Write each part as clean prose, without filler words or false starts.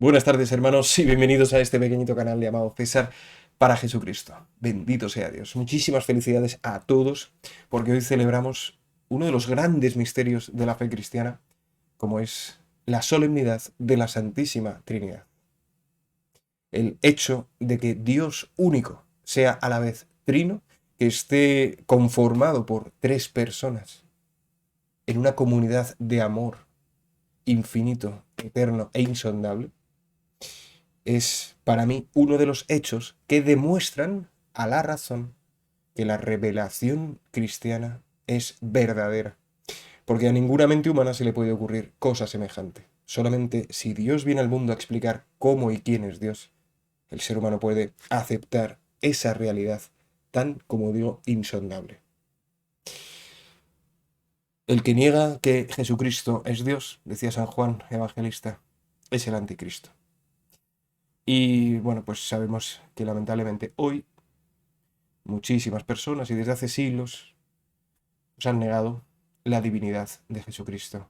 Buenas tardes, hermanos, y bienvenidos a este pequeñito canal llamado César para Jesucristo. Bendito sea Dios. Muchísimas felicidades a todos, porque hoy celebramos uno de los grandes misterios de la fe cristiana, como es la solemnidad de la Santísima Trinidad. El hecho de que Dios único sea a la vez trino, que esté conformado por tres personas en una comunidad de amor infinito, eterno e insondable, es para mí uno de los hechos que demuestran a la razón que la revelación cristiana es verdadera. Porque a ninguna mente humana se le puede ocurrir cosa semejante. Solamente si Dios viene al mundo a explicar cómo y quién es Dios, el ser humano puede aceptar esa realidad tan, como digo, insondable. El que niega que Jesucristo es Dios, decía San Juan Evangelista, es el anticristo. Y bueno, pues sabemos que lamentablemente hoy muchísimas personas y desde hace siglos nos han negado la divinidad de Jesucristo.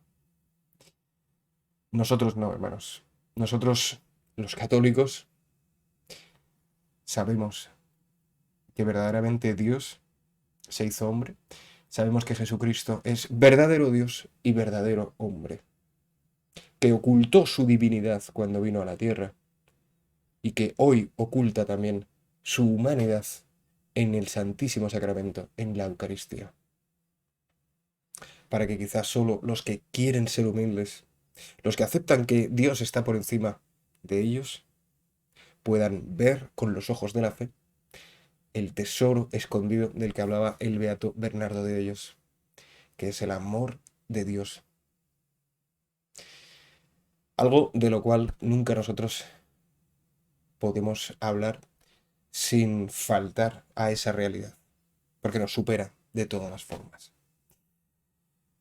Nosotros no, hermanos. Nosotros, los católicos, sabemos que verdaderamente Dios se hizo hombre. Sabemos que Jesucristo es verdadero Dios y verdadero hombre, que ocultó su divinidad cuando vino a la tierra y que hoy oculta también su humanidad en el Santísimo Sacramento, en la Eucaristía, para que quizás solo los que quieren ser humildes, los que aceptan que Dios está por encima de ellos, puedan ver con los ojos de la fe el tesoro escondido del que hablaba el beato Bernardo de Hoyos, que es el amor de Dios. Algo de lo cual nunca nosotros podemos hablar sin faltar a esa realidad, porque nos supera de todas las formas.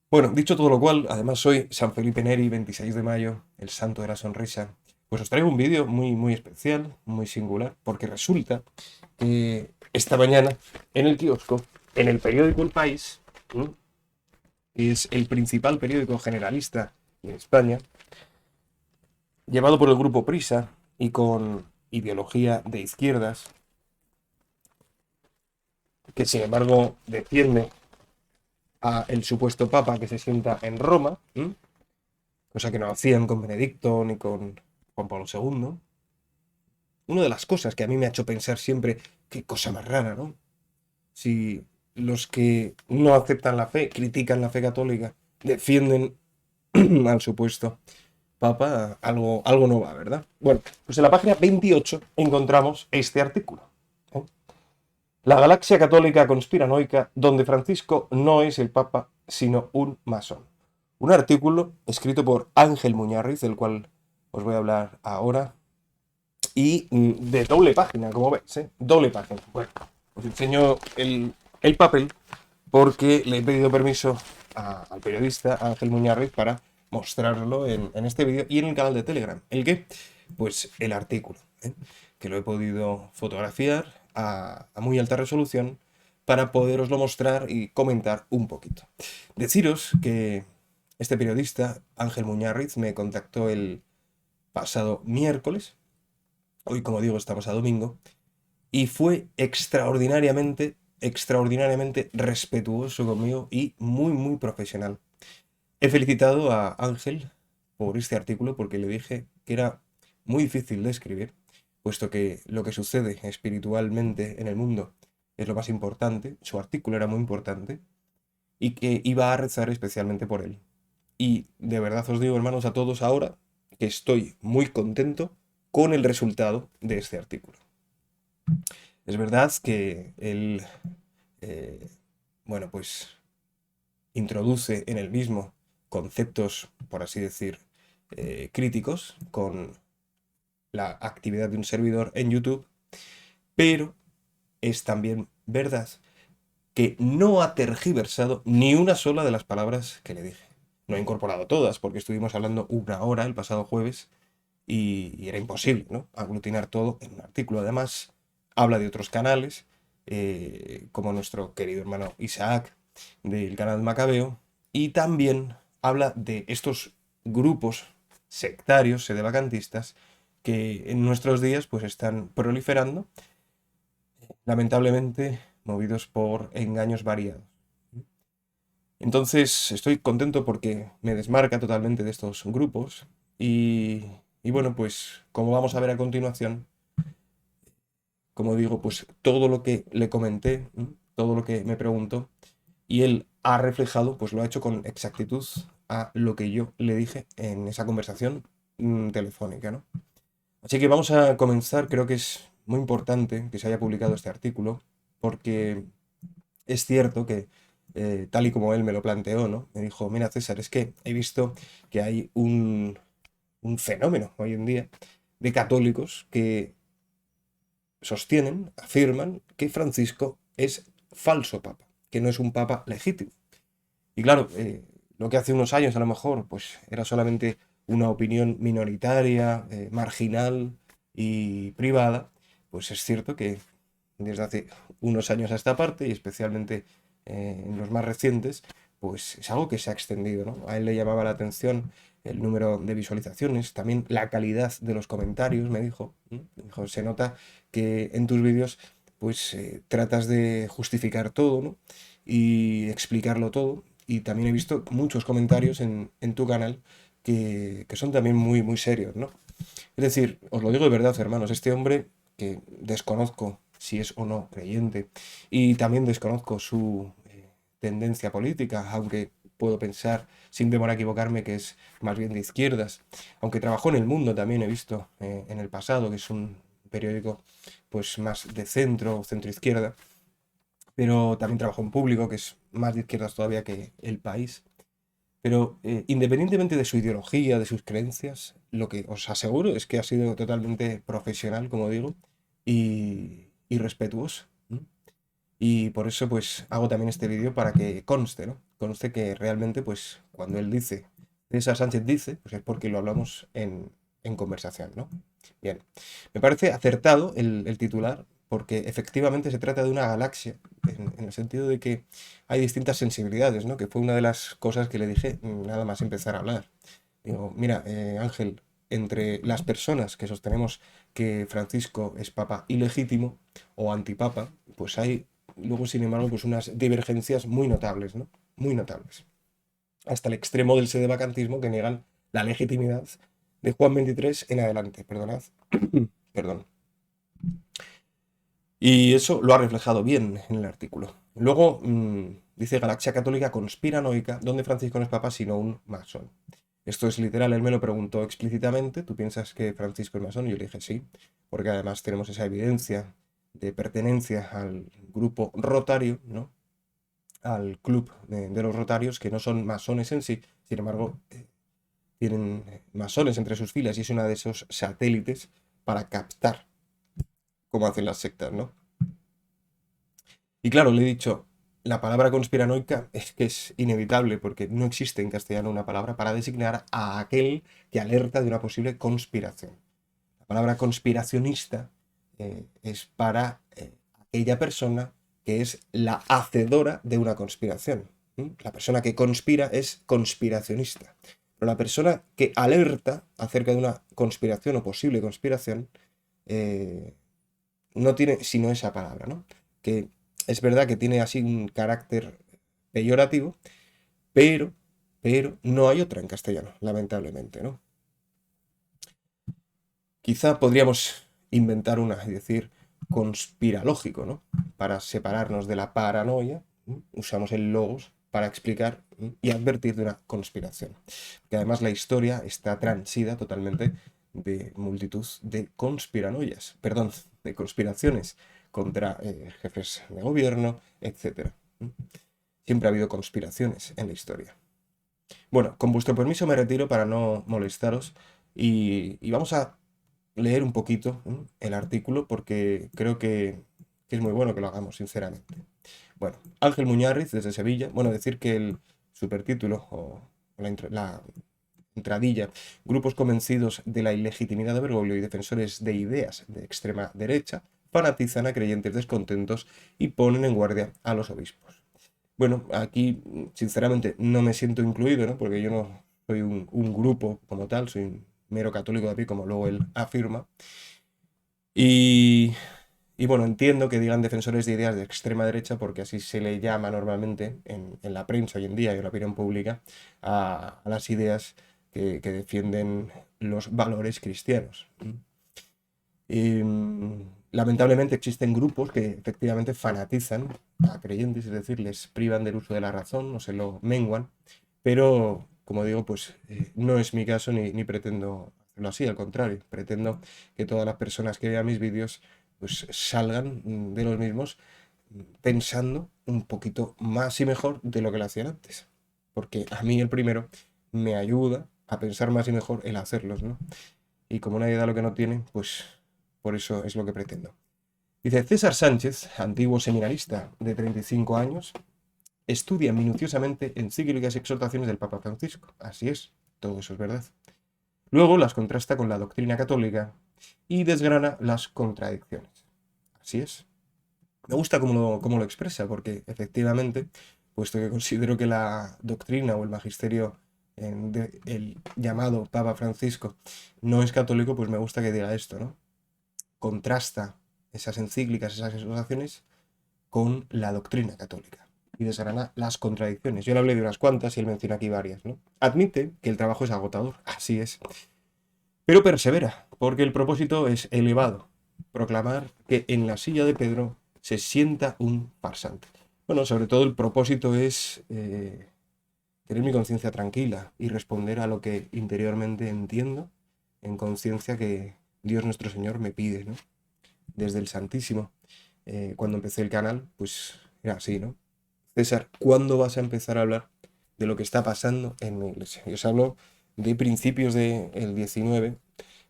Bueno, dicho todo lo cual, además soy San Felipe Neri, 26 de mayo, el santo de la sonrisa. Pues os traigo un vídeo muy especial, muy singular, porque resulta que esta mañana en el kiosco, en el periódico El País, que es el principal periódico generalista de España, llevado por el grupo Prisa y con ideología de izquierdas, que sin embargo defiende a el supuesto papa que se sienta en Roma, cosa que no hacían con Benedicto ni con Juan Pablo II. Una de las cosas que a mí me ha hecho pensar siempre, qué cosa más rara, ¿no? Si los que no aceptan la fe, critican la fe católica, defienden al supuesto papa, algo no va, ¿verdad? Bueno, pues en la página 28 encontramos este artículo, ¿eh? La galaxia católica conspiranoica, donde Francisco no es el papa, sino un masón. Un artículo escrito por Ángel Muñarriz, del cual os voy a hablar ahora, y de doble página, como veis, ¿eh? Doble página. Bueno, os enseño el papel porque le he pedido permiso al periodista Ángel Muñarriz para mostrarlo en este vídeo y en el canal de Telegram. ¿El qué? Pues el artículo, ¿eh? Que lo he podido fotografiar a muy alta resolución para poderoslo mostrar y comentar un poquito. Deciros que este periodista, Ángel Muñarriz, me contactó el pasado miércoles. Hoy, como digo, estamos a domingo, y fue extraordinariamente respetuoso conmigo y muy profesional. He felicitado a Ángel por este artículo porque le dije que era muy difícil de escribir, puesto que lo que sucede espiritualmente en el mundo es lo más importante. Su artículo era muy importante y que iba a rezar especialmente por él. Y de verdad os digo, hermanos, a todos ahora que estoy muy contento con el resultado de este artículo. Es verdad que él, eh, bueno, pues introduce en el mismo conceptos, por así decir, críticos con la actividad de un servidor en YouTube, pero es también verdad que no ha tergiversado ni una sola de las palabras que le dije. No he incorporado todas, porque estuvimos hablando una hora el pasado jueves y era imposible, ¿no?, aglutinar todo en un artículo. Además, habla de otros canales, como nuestro querido hermano Isaac, del canal Macabeo, y también habla de estos grupos sectarios sedevacantistas que en nuestros días pues están proliferando, lamentablemente movidos por engaños variados. Entonces estoy contento porque me desmarca totalmente de estos grupos y bueno, pues como vamos a ver a continuación, como digo, pues todo lo que le comenté, todo lo que me preguntó y él ha reflejado, pues lo ha hecho con exactitud a lo que yo le dije en esa conversación telefónica, ¿no? Así que vamos a comenzar, creo que es muy importante que se haya publicado este artículo porque es cierto que, tal y como él me lo planteó, ¿no? Me dijo, mira César, es que he visto que hay un fenómeno hoy en día de católicos que sostienen, afirman que Francisco es falso papa, que no es un papa legítimo. Y claro, lo que hace unos años a lo mejor pues era solamente una opinión minoritaria, marginal y privada, pues es cierto que desde hace unos años a esta parte, y especialmente en los más recientes, pues es algo que se ha extendido, ¿no? A él le llamaba la atención el número de visualizaciones, también la calidad de los comentarios, me dijo. Me dijo, se nota que en tus vídeos pues tratas de justificar todo, ¿no? Y explicarlo todo. Y también he visto muchos comentarios en tu canal que son también muy, muy serios, ¿no? Es decir, os lo digo de verdad, hermanos, este hombre que desconozco si es o no creyente y también desconozco su tendencia política, aunque puedo pensar, sin temor a equivocarme, que es más bien de izquierdas, aunque trabajó en El Mundo también he visto en el pasado, que es un periódico pues más de centro, centro izquierda, pero también trabajó en Público, que es más de izquierdas todavía que El País. Pero independientemente de su ideología, de sus creencias, lo que os aseguro es que ha sido totalmente profesional, como digo, y respetuoso. Y por eso pues hago también este vídeo para que conste, ¿no? Conste que realmente pues cuando él dice, César Sánchez dice, pues es porque lo hablamos en conversación, ¿no? Bien, me parece acertado el titular porque efectivamente se trata de una galaxia, en el sentido de que hay distintas sensibilidades, ¿no? Que fue una de las cosas que le dije nada más empezar a hablar. Digo, mira, Ángel, entre las personas que sostenemos que Francisco es papa ilegítimo o antipapa, pues hay luego, sin embargo, pues unas divergencias muy notables, ¿no? Muy notables. Hasta el extremo del sedevacantismo que niegan la legitimidad de Juan 23 en adelante, perdonad. Perdón. Y eso lo ha reflejado bien en el artículo. Luego dice Galaxia Católica conspiranoica, donde Francisco no es papa sino un masón. Esto es literal, él me lo preguntó explícitamente. ¿Tú piensas que Francisco es masón? Y yo le dije sí, porque además tenemos esa evidencia de pertenencia al grupo rotario, ¿no? Al club de los rotarios, que no son masones en sí, sin embargo, tienen masones entre sus filas y es uno de esos satélites para captar, como hacen las sectas, ¿no? Y claro, le he dicho, la palabra conspiranoica es que es inevitable porque no existe en castellano una palabra para designar a aquel que alerta de una posible conspiración. La palabra conspiracionista es para aquella persona que es la hacedora de una conspiración. La persona que conspira es conspiracionista. Pero la persona que alerta acerca de una conspiración o posible conspiración eh, no tiene sino esa palabra, ¿no? Que es verdad que tiene así un carácter peyorativo, pero, pero no hay otra en castellano, lamentablemente, ¿no? Quizá podríamos inventar una y decir conspiralógico, ¿no? Para separarnos de la paranoia, usamos el logos para explicar y advertir de una conspiración. Que además la historia está transida totalmente de multitud de conspiranoias, perdón, de conspiraciones contra jefes de gobierno, etc. Siempre ha habido conspiraciones en la historia. Bueno, con vuestro permiso me retiro para no molestaros y vamos a leer un poquito el artículo porque creo que es muy bueno que lo hagamos, sinceramente. Bueno, Ángel Muñarriz desde Sevilla. Bueno, decir que el supertítulo o la entradilla, grupos convencidos de la ilegitimidad de Bergoglio y defensores de ideas de extrema derecha, fanatizan a creyentes descontentos y ponen en guardia a los obispos. Bueno, aquí sinceramente no me siento incluido, ¿no? Porque yo no soy un grupo como tal, soy mero católico de a pie, como luego él afirma. Y, y bueno, entiendo que digan defensores de ideas de extrema derecha, porque así se le llama normalmente en la prensa hoy en día y en la opinión pública a las ideas que defienden los valores cristianos. Y, lamentablemente existen grupos que efectivamente fanatizan a creyentes, es decir, les privan del uso de la razón, no se lo menguan, pero como digo, pues no es mi caso ni pretendo hacerlo así, al contrario, pretendo que todas las personas que vean mis vídeos pues salgan de los mismos pensando un poquito más y mejor de lo que lo hacían antes, porque a mí el primero me ayuda a pensar más y mejor el hacerlos, ¿no? Y como nadie da lo que no tiene, pues por eso es lo que pretendo. Dice César Sánchez, antiguo seminarista de 35 años, estudia minuciosamente encíclicas y exhortaciones del Papa Francisco. Así es, todo eso es verdad. Luego las contrasta con la doctrina católica y desgrana las contradicciones. Así es. Me gusta cómo lo expresa, porque efectivamente, puesto que considero que la doctrina o el magisterio del llamado Papa Francisco no es católico, pues me gusta que diga esto, ¿no? Contrasta esas encíclicas, esas exhortaciones con la doctrina católica y desgrana las contradicciones. Yo le hablé de unas cuantas y él menciona aquí varias, ¿no? Admite que el trabajo es agotador, así es, pero persevera, porque el propósito es elevado, proclamar que en la silla de Pedro se sienta un farsante. Bueno, sobre todo el propósito es tener mi conciencia tranquila y responder a lo que interiormente entiendo en conciencia que Dios nuestro Señor me pide, ¿no? Desde el Santísimo. Cuando empecé el canal, pues era así, ¿no? César, ¿cuándo vas a empezar a hablar de lo que está pasando en mi iglesia? Y os hablo de principios del 19,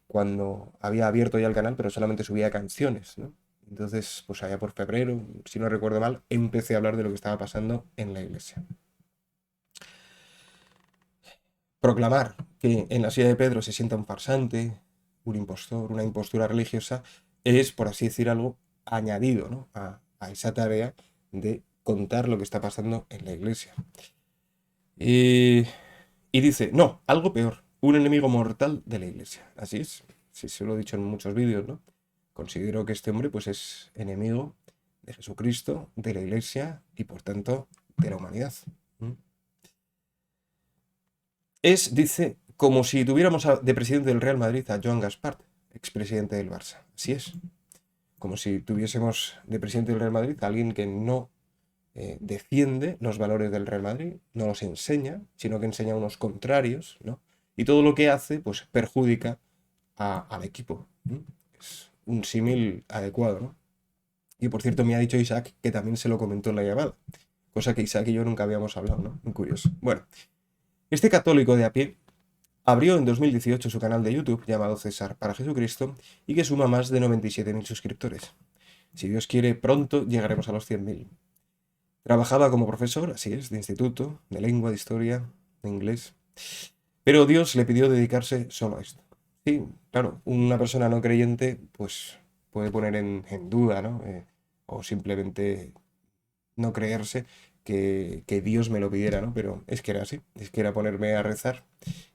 cuando había abierto ya el canal, pero solamente subía canciones, ¿no? Entonces, pues allá por febrero, si no recuerdo mal, empecé a hablar de lo que estaba pasando en la iglesia. Proclamar que en la silla de Pedro se sienta un farsante, un impostor, una impostura religiosa, es, por así decir, algo añadido, ¿no? a esa tarea de contar lo que está pasando en la iglesia. Y dice, no, algo peor, un enemigo mortal de la iglesia. Así es, sí, se lo he dicho en muchos vídeos, ¿no? Considero que este hombre pues es enemigo de Jesucristo, de la iglesia y por tanto de la humanidad. Es, dice, como si tuviéramos de presidente del Real Madrid a Joan Gaspart, expresidente del Barça. Así es. Como si tuviésemos de presidente del Real Madrid a alguien que no defiende los valores del Real Madrid, no los enseña, sino que enseña unos contrarios, ¿no? Y todo lo que hace, pues perjudica al equipo. Es un símil adecuado, ¿no? Y por cierto, me ha dicho Isaac que también se lo comentó en la llamada, cosa que Isaac y yo nunca habíamos hablado, ¿no? Muy curioso. Bueno, este católico de a pie abrió en 2018 su canal de YouTube llamado César para Jesucristo y que suma más de 97.000 suscriptores. Si Dios quiere, pronto llegaremos a los 100.000. Trabajaba como profesor, así es, de instituto, de lengua, de historia, de inglés. Pero Dios le pidió dedicarse solo a esto. Sí, claro, una persona no creyente pues puede poner en duda, ¿no? O simplemente no creerse que Dios me lo pidiera, ¿no? Pero es que era así, es que era ponerme a rezar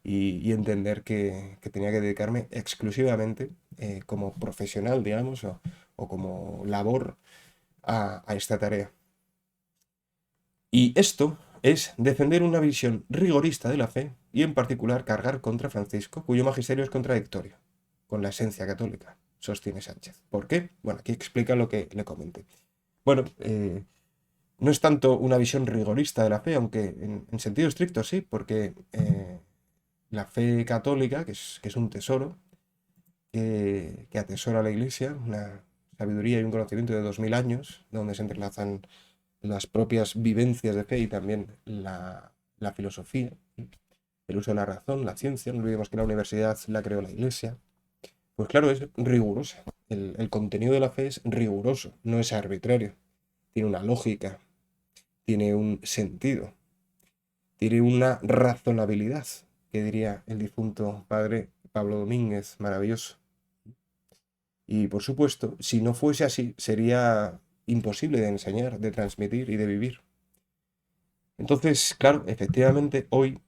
y entender que tenía que dedicarme exclusivamente como profesional, digamos, o como labor a esta tarea. Y esto es defender una visión rigorista de la fe y en particular cargar contra Francisco, cuyo magisterio es contradictorio con la esencia católica, sostiene Sánchez. ¿Por qué? Bueno, aquí explica lo que le comenté. Bueno, no es tanto una visión rigorista de la fe, aunque en sentido estricto sí, porque la fe católica, que es un tesoro, que atesora la Iglesia, una sabiduría y un conocimiento de 2000 años, donde se entrelazan las propias vivencias de fe y también la filosofía, el uso de la razón, la ciencia. No olvidemos que la universidad la creó la Iglesia. Pues claro, es rigurosa. El contenido de la fe es riguroso, no es arbitrario. Tiene una lógica, tiene un sentido, tiene una razonabilidad, que diría el difunto padre Pablo Domínguez, maravilloso. Y por supuesto, si no fuese así, sería imposible de enseñar, de transmitir y de vivir. Entonces, claro, efectivamente, hoy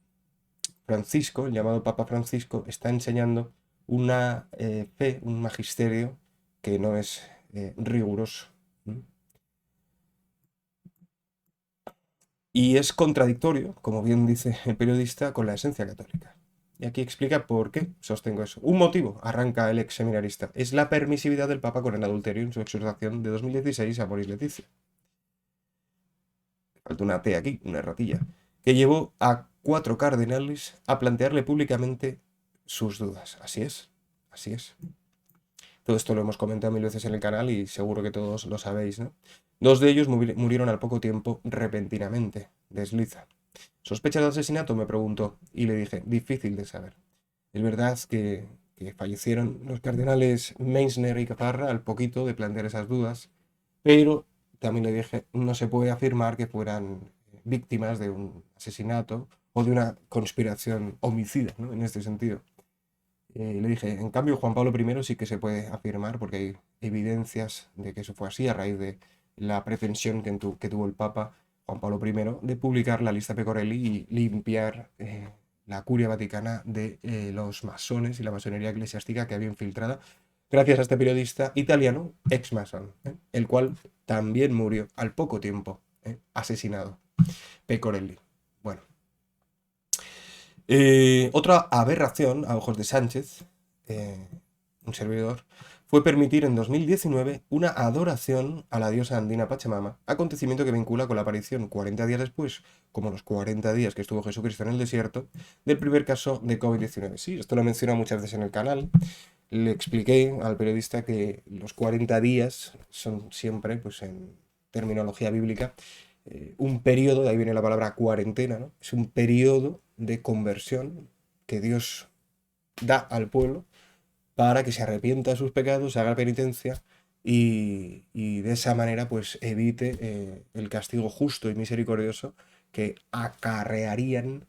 Francisco, el llamado Papa Francisco, está enseñando una fe, un magisterio que no es riguroso. ¿Mm? Y es contradictorio, como bien dice el periodista, con la esencia católica. Y aquí explica por qué sostengo eso. Un motivo, arranca el ex seminarista, es la permisividad del Papa con el adulterio en su exhortación de 2016 a Moris Leticia. Falta una T aquí, una ratilla. Que llevó a 4 cardenales a plantearle públicamente sus dudas. Así es, así es. Todo esto lo hemos comentado 1000 veces en el canal y seguro que todos lo sabéis, ¿no? 2 de ellos murieron al poco tiempo repentinamente. Desliza. ¿Sospechas de asesinato? Me preguntó y le dije, difícil de saber. Es verdad que fallecieron los cardenales Meissner y Caparra al poquito de plantear esas dudas, pero también le dije, no se puede afirmar que fueran víctimas de un asesinato o de una conspiración homicida, ¿no? En este sentido. Le dije, en cambio, Juan Pablo I sí que se puede afirmar porque hay evidencias de que eso fue así a raíz de la pretensión que tuvo el Papa Juan Pablo I de publicar la lista Pecorelli y limpiar la curia vaticana de los masones y la masonería eclesiástica que había infiltrada gracias a este periodista italiano, ex masón, el cual también murió al poco tiempo, asesinado, Pecorelli. Bueno. Otra aberración a ojos de Sánchez, eh, un servidor, fue permitir en 2019 una adoración a la diosa andina Pachamama, acontecimiento que vincula con la aparición 40 días después, como los 40 días que estuvo Jesucristo en el desierto, del primer caso de COVID-19. Sí, esto lo he mencionado muchas veces en el canal. Le expliqué al periodista que los 40 días son siempre, pues en terminología bíblica, un periodo, de ahí viene la palabra cuarentena, ¿no? Es un periodo de conversión que Dios da al pueblo para que se arrepienta de sus pecados, haga penitencia y de esa manera pues evite el castigo justo y misericordioso que acarrearían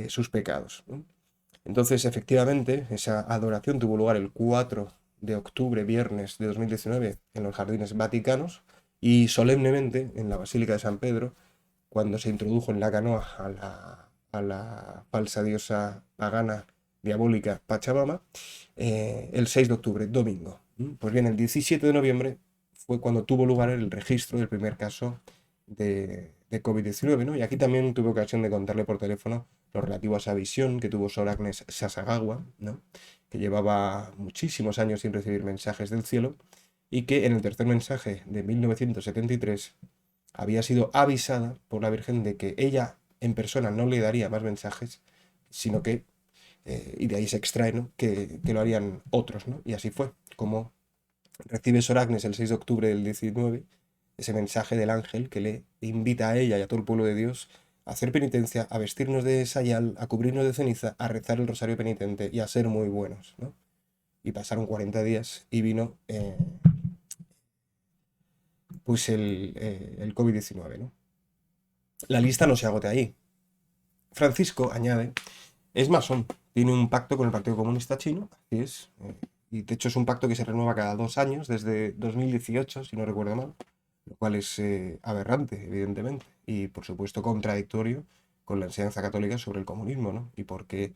sus pecados, ¿no? Entonces, efectivamente, esa adoración tuvo lugar el 4 de octubre, viernes de 2019, en los Jardines Vaticanos y solemnemente en la Basílica de San Pedro, cuando se introdujo en la canoa a la falsa diosa pagana diabólica Pachamama, el 6 de octubre, domingo. Pues bien, el 17 de noviembre fue cuando tuvo lugar el registro del primer caso de COVID-19, ¿no? Y aquí también tuve ocasión de contarle por teléfono lo relativo a esa visión que tuvo Sor Agnes Sasagawa, ¿no? Que llevaba muchísimos años sin recibir mensajes del cielo y que en el tercer mensaje de 1973 había sido avisada por la Virgen de que ella en persona no le daría más mensajes, sino que, y de ahí se extrae, ¿no? que lo harían otros, ¿no? Y así fue, como recibe Sor Agnes el 6 de octubre del 19 ese mensaje del ángel que le invita a ella y a todo el pueblo de Dios a hacer penitencia, a vestirnos de sayal, a cubrirnos de ceniza, a rezar el rosario penitente y a ser muy buenos, ¿no? Y pasaron 40 días y vino pues el COVID-19, ¿no? La lista no se agota ahí. Francisco añade, es masón, tiene un pacto con el Partido Comunista Chino, así es, y de hecho es un pacto que se renueva cada 2 años, desde 2018, si no recuerdo mal, lo cual es aberrante, evidentemente, y por supuesto contradictorio con la enseñanza católica sobre el comunismo, ¿no? Y por qué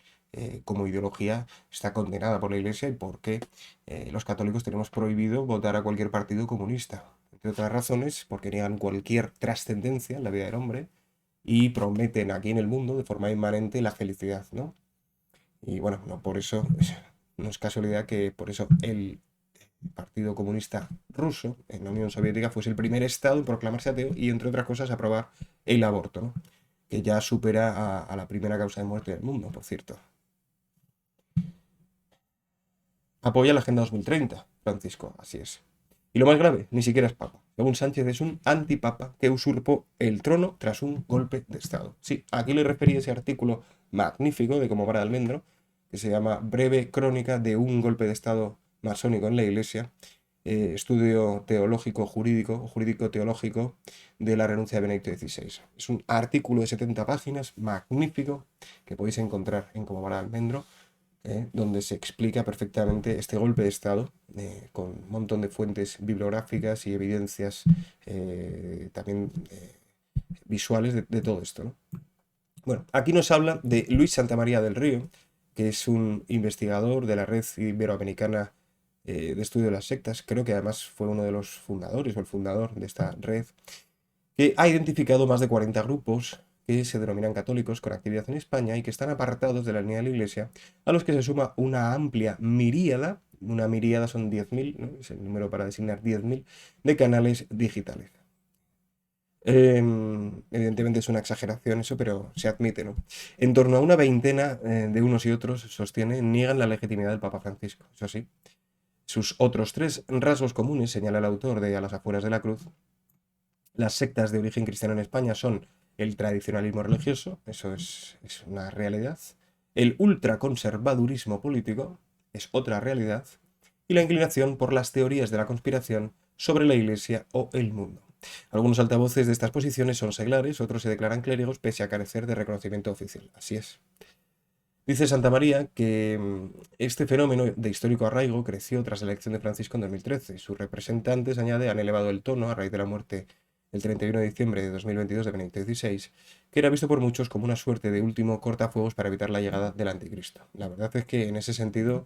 como ideología está condenada por la Iglesia y por qué los católicos tenemos prohibido votar a cualquier partido comunista. Entre otras razones, porque niegan cualquier trascendencia en la vida del hombre y prometen aquí en el mundo de forma inmanente la felicidad, ¿no? Y bueno, no por eso, no es casualidad que por eso el Partido Comunista Ruso en la Unión Soviética fuese el primer estado en proclamarse ateo y, entre otras cosas, aprobar el aborto, ¿no? Que ya supera a la primera causa de muerte del mundo, por cierto. Apoya la Agenda 2030, Francisco, así es. Y lo más grave, ni siquiera es papa. Según Sánchez, es un antipapa que usurpó el trono tras un golpe de Estado. Sí, aquí le referí ese artículo magnífico de Como vara de almendro, que se llama Breve crónica de un golpe de Estado masónico en la Iglesia, estudio teológico jurídico, jurídico-teológico de la renuncia de Benedicto XVI. Es un artículo de 70 páginas, magnífico, que podéis encontrar en Como vara de almendro, donde se explica perfectamente este golpe de Estado, con un montón de fuentes bibliográficas y evidencias también visuales de todo esto, ¿no? Bueno, aquí nos habla de Luis Santamaría del Río, que es un investigador de la Red Iberoamericana de Estudio de las Sectas. Creo que además fue uno de los fundadores o el fundador de esta red, que ha identificado más de 40 grupos que se denominan católicos con actividad en España y que están apartados de la línea de la Iglesia, a los que se suma una amplia miríada, una miríada son 10.000, ¿no? Es el número para designar 10.000, de canales digitales. Evidentemente es una exageración eso, pero se admite, ¿no? En torno a una veintena de unos y otros, sostiene, niegan la legitimidad del Papa Francisco. Eso sí, sus otros tres rasgos comunes, señala el autor de A las afueras de la cruz, las sectas de origen cristiano en España son el tradicionalismo religioso, eso es una realidad, el ultraconservadurismo político, es otra realidad, y la inclinación por las teorías de la conspiración sobre la Iglesia o el mundo. Algunos altavoces de estas posiciones son seglares, otros se declaran clérigos pese a carecer de reconocimiento oficial. Así es. Dice Santa María que este fenómeno de histórico arraigo creció tras la elección de Francisco en 2013. Sus representantes, añade, han elevado el tono a raíz de la muerte el 31 de diciembre de 2022 de Benedicto XVI, que era visto por muchos como una suerte de último cortafuegos para evitar la llegada del anticristo. La verdad es que en ese sentido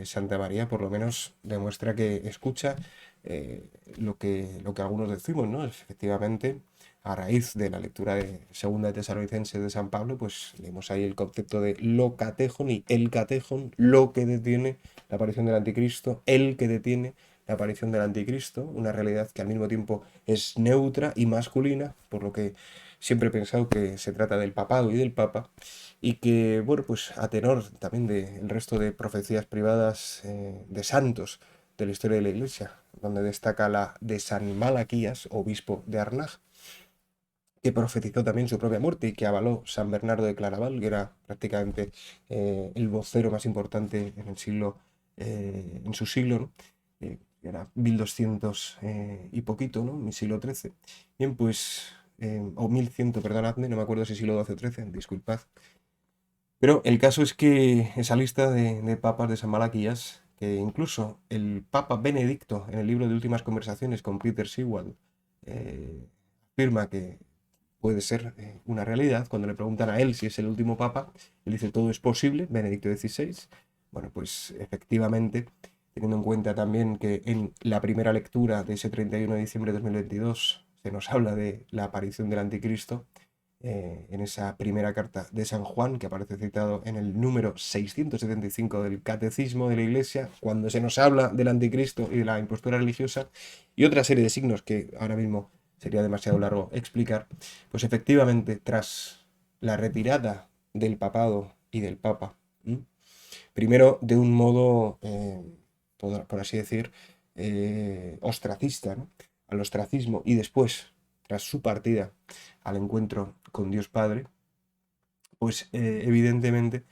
Santa María por lo menos demuestra que escucha eh, lo que algunos decimos, ¿no? Efectivamente, a raíz de la lectura de Segunda de Tesalonicenses de San Pablo, pues leemos ahí el concepto de lo catejón y el catejón, lo que detiene la aparición del anticristo, el que detiene la aparición del anticristo, una realidad que al mismo tiempo es neutra y masculina, por lo que siempre he pensado que se trata del papado y del papa, y que, bueno, pues a tenor también del resto de profecías privadas de santos de la historia de la Iglesia, donde destaca la de San Malaquías, obispo de Arnaj, que profetizó también su propia muerte y que avaló San Bernardo de Claraval, que era prácticamente el vocero más importante en el siglo, en su siglo, ¿no? Era 1200 y poquito, ¿no? En el siglo XIII. Bien, pues, o 1100, perdonadme, no me acuerdo si siglo XII o XIII, disculpad. Pero el caso es que esa lista de papas de San Malaquías, que incluso el Papa Benedicto, en el libro de Últimas Conversaciones con Peter Sewell, afirma que puede ser una realidad. Cuando le preguntan a él si es el último papa, él dice todo es posible, Benedicto XVI. Bueno, pues efectivamente, teniendo en cuenta también que en la primera lectura de ese 31 de diciembre de 2022 se nos habla de la aparición del anticristo, en esa primera carta de San Juan, que aparece citado en el número 675 del Catecismo de la Iglesia, cuando se nos habla del anticristo y de la impostura religiosa, y otra serie de signos que ahora mismo sería demasiado largo explicar, pues efectivamente, tras la retirada del papado y del papa, primero de un modo, por así decir, ostracista, ¿no? Al ostracismo, y después, tras su partida al encuentro con Dios Padre, pues evidentemente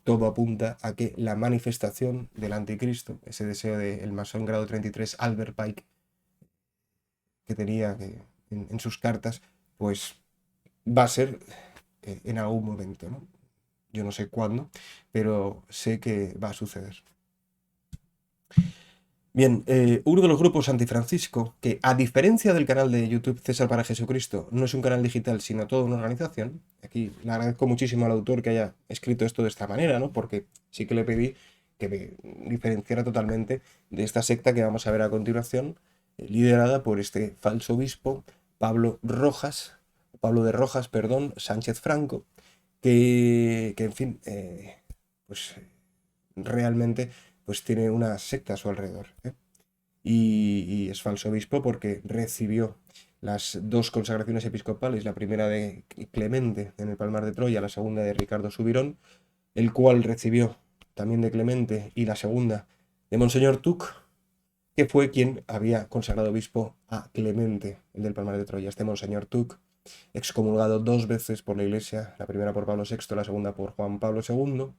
todo apunta a que la manifestación del anticristo, ese deseo del masón grado 33 Albert Pike que tenía en sus cartas, pues va a ser en algún momento, ¿no? Yo no sé cuándo, pero sé que va a suceder. Bien, uno de los grupos antifrancisco, que a diferencia del canal de YouTube César para Jesucristo, no es un canal digital, sino toda una organización. Aquí le agradezco muchísimo al autor que haya escrito esto de esta manera, ¿no? Porque sí que le pedí que me diferenciara totalmente de esta secta que vamos a ver a continuación, liderada por este falso obispo, Pablo de Rojas, perdón, Sánchez Franco, que en fin, pues realmente pues tiene una secta a su alrededor, ¿eh? Y es falso obispo porque recibió las dos consagraciones episcopales, la primera de Clemente en el Palmar de Troya, la segunda de Ricardo Subirón, el cual recibió también de Clemente, y la segunda de Monseñor Tuc, que fue quien había consagrado obispo a Clemente, el del Palmar de Troya. Este Monseñor Tuc, excomulgado dos veces por la Iglesia, la primera por Pablo VI, la segunda por Juan Pablo II,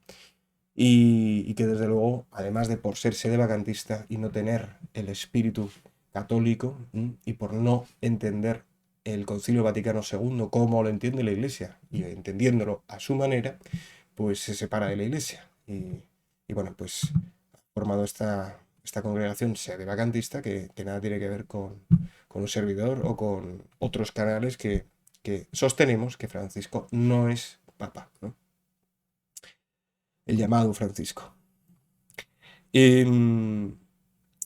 y que desde luego, además de por ser sede vacantista y no tener el espíritu católico, y por no entender el Concilio Vaticano II como lo entiende la Iglesia, y entendiéndolo a su manera, pues se separa de la Iglesia. Y bueno, pues ha formado esta congregación sede vacantista que nada tiene que ver con un servidor o con otros canales que que sostenemos que Francisco no es papa, ¿no? El llamado Francisco.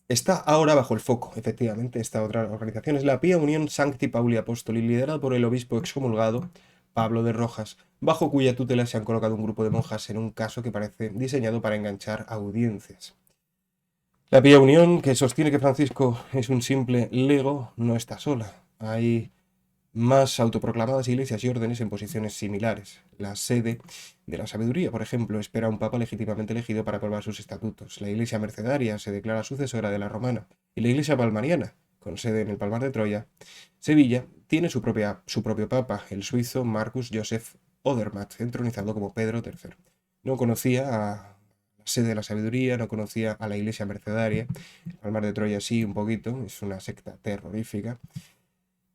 Está ahora bajo el foco, efectivamente, esta otra organización es la Pía Unión Sancti Pauli Apostoli, liderada por el obispo excomulgado Pablo de Rojas, bajo cuya tutela se han colocado un grupo de monjas en un caso que parece diseñado para enganchar audiencias. La Pía Unión, que sostiene que Francisco es un simple lego, no está sola. Hay más autoproclamadas iglesias y órdenes en posiciones similares. La sede de la sabiduría, por ejemplo, espera a un papa legítimamente elegido para aprobar sus estatutos. La iglesia mercedaria se declara sucesora de la romana y la iglesia palmariana, con sede en el Palmar de Troya, Sevilla, tiene su propio papa, el suizo Marcus Joseph Odermatt, entronizado como Pedro III. No conocía a la sede de la sabiduría, no conocía a la iglesia mercedaria. El Palmar de Troya sí, un poquito, es una secta terrorífica.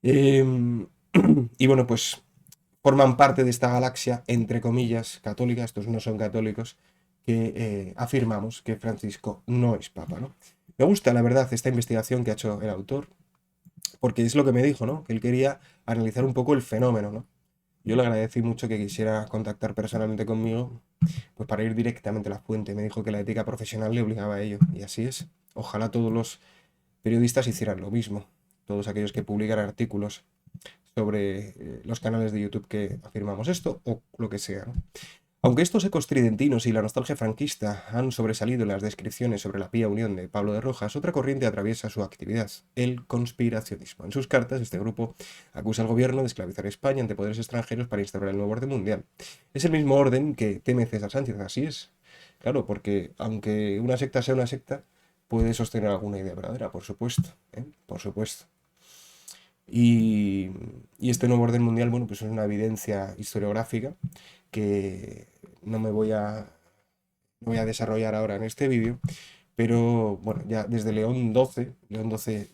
Y bueno, pues forman parte de esta galaxia, entre comillas, católica, estos no son católicos, que afirmamos que Francisco no es papa, ¿no? Me gusta, la verdad, esta investigación que ha hecho el autor, porque es lo que me dijo, ¿no? Que él quería analizar un poco el fenómeno, ¿no? Yo le agradecí mucho que quisiera contactar personalmente conmigo, pues para ir directamente a la fuente. Me dijo que la ética profesional le obligaba a ello, y así es. Ojalá todos los periodistas hicieran lo mismo, todos aquellos que publican artículos sobre los canales de YouTube que afirmamos esto o lo que sea, ¿no? Aunque estos ecos tridentinos y la nostalgia franquista han sobresalido en las descripciones sobre la Pía Unión de Pablo de Rojas, otra corriente atraviesa su actividad, el conspiracionismo. En sus cartas, este grupo acusa al gobierno de esclavizar a España ante poderes extranjeros para instaurar el nuevo orden mundial. Es el mismo orden que teme César Sánchez, así es. Claro, porque aunque una secta sea una secta, puede sostener alguna idea verdadera, por supuesto, ¿eh? Por supuesto. Y, y este nuevo orden mundial, bueno, pues es una evidencia historiográfica que no voy a desarrollar ahora en este vídeo, pero bueno, ya desde León XII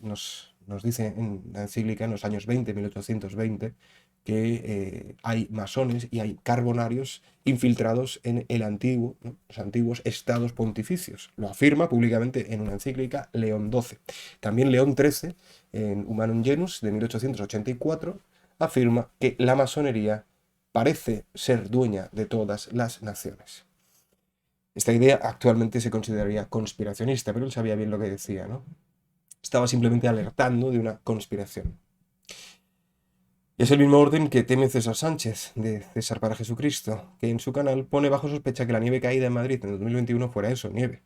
nos dice en la encíclica en los años 20, 1820, que hay masones y hay carbonarios infiltrados en el antiguo, ¿no? Los antiguos estados pontificios. Lo afirma públicamente en una encíclica León XII. También León XIII, en Humanum Genus de 1884, afirma que la masonería parece ser dueña de todas las naciones. Esta idea actualmente se consideraría conspiracionista, pero él sabía bien lo que decía, ¿no? Estaba simplemente alertando de una conspiración. Es el mismo orden que teme César Sánchez, de César para Jesucristo, que en su canal pone bajo sospecha que la nieve caída en Madrid en 2021 fuera eso, nieve.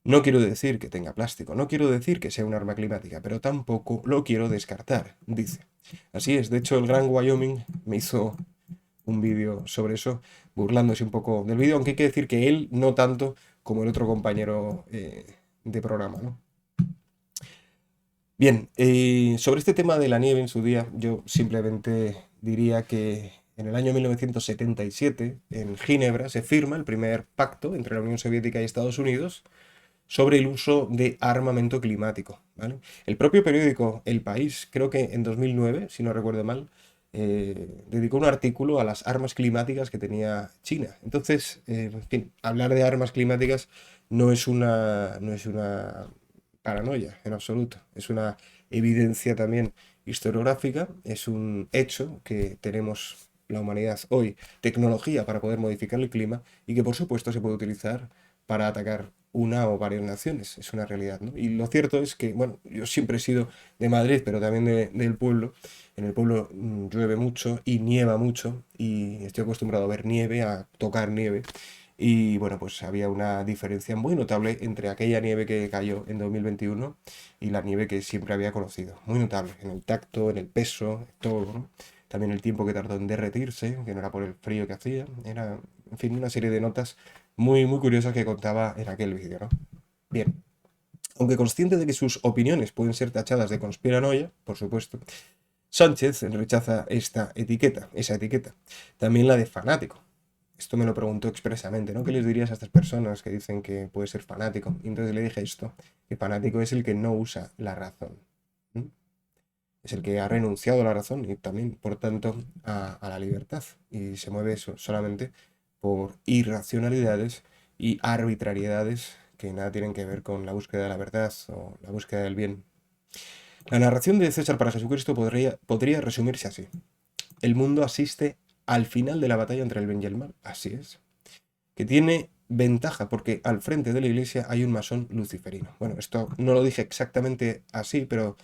No quiero decir que tenga plástico, no quiero decir que sea un arma climática, pero tampoco lo quiero descartar, dice. Así es, de hecho el Gran Wyoming me hizo un vídeo sobre eso, burlándose un poco del vídeo, aunque hay que decir que él no tanto como el otro compañero de programa, ¿no? Bien, sobre este tema de la nieve en su día, yo simplemente diría que en el año 1977, en Ginebra, se firma el primer pacto entre la Unión Soviética y Estados Unidos sobre el uso de armamento climático, ¿vale? El propio periódico El País, creo que en 2009, si no recuerdo mal, dedicó un artículo a las armas climáticas que tenía China. Entonces, en fin, hablar de armas climáticas no es una paranoia en absoluto, es una evidencia también historiográfica, es un hecho que tenemos la humanidad hoy tecnología para poder modificar el clima y que por supuesto se puede utilizar para atacar una o varias naciones, es una realidad, ¿no? Y lo cierto es que, bueno, yo siempre he sido de Madrid, pero también del pueblo. En el pueblo llueve mucho y nieva mucho y estoy acostumbrado a ver nieve, a tocar nieve. Y bueno, pues había una diferencia muy notable entre aquella nieve que cayó en 2021 y la nieve que siempre había conocido. Muy notable, en el tacto, en el peso, todo, ¿no? También el tiempo que tardó en derretirse, que no era por el frío que hacía. Era, en fin, una serie de notas muy, muy curiosas que contaba en aquel vídeo, ¿no? Bien, aunque consciente de que sus opiniones pueden ser tachadas de conspiranoia, por supuesto, Sánchez rechaza esa etiqueta. También la de fanático. Esto me lo preguntó expresamente, ¿no? ¿Qué les dirías a estas personas que dicen que puede ser fanático? Y entonces le dije esto, que fanático es el que no usa la razón. ¿Mm? Es el que ha renunciado a la razón y también, por tanto, a la libertad. Y se mueve eso solamente por irracionalidades y arbitrariedades que nada tienen que ver con la búsqueda de la verdad o la búsqueda del bien. La narración de César para Jesucristo podría resumirse así. el mundo asiste al final de la batalla entre el bien y el mal. Así es. Que tiene ventaja porque al frente de la iglesia hay un masón luciferino. Bueno, esto no lo dije exactamente así, pero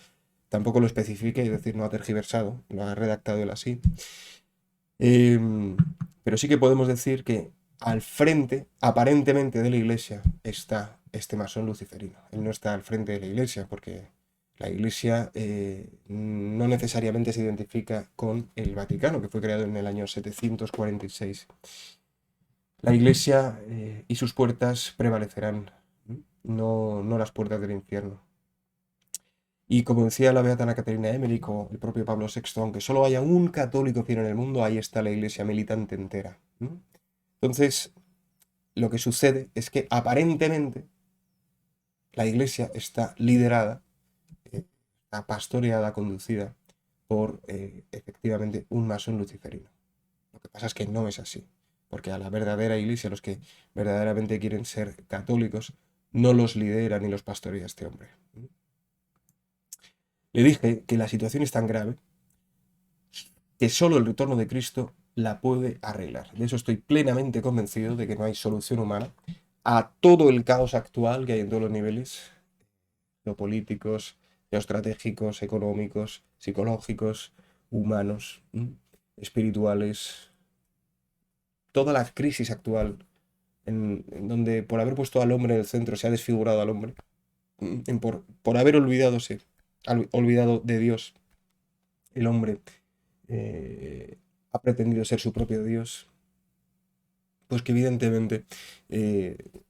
tampoco lo especifique, es decir, no ha tergiversado, lo ha redactado él así. Pero sí que podemos decir que al frente, aparentemente, de la iglesia está este masón luciferino. Él no está al frente de la iglesia porque la iglesia no necesariamente se identifica con el Vaticano, que fue creado en el año 746. La iglesia y sus puertas prevalecerán, no las puertas del infierno. Y como decía la beata Ana Caterina Emmerich o el propio Pablo VI, aunque solo haya un católico fiel en el mundo, ahí está la iglesia militante entera. Entonces, lo que sucede es que aparentemente la iglesia está liderada, está pastoreada, conducida por efectivamente un masón luciferino. Lo que pasa es que no es así, porque a la verdadera iglesia, los que verdaderamente quieren ser católicos, no los lidera ni los pastorea este hombre. Le dije que la situación es tan grave que solo el retorno de Cristo la puede arreglar. De eso estoy plenamente convencido, de que no hay solución humana a todo el caos actual que hay en todos los niveles, geopolíticos, geoestratégicos, económicos, psicológicos, humanos, espirituales. Toda la crisis actual, en donde por haber puesto al hombre en el centro se ha desfigurado al hombre, por haber olvidado de Dios, el hombre ha pretendido ser su propio Dios, pues que evidentemente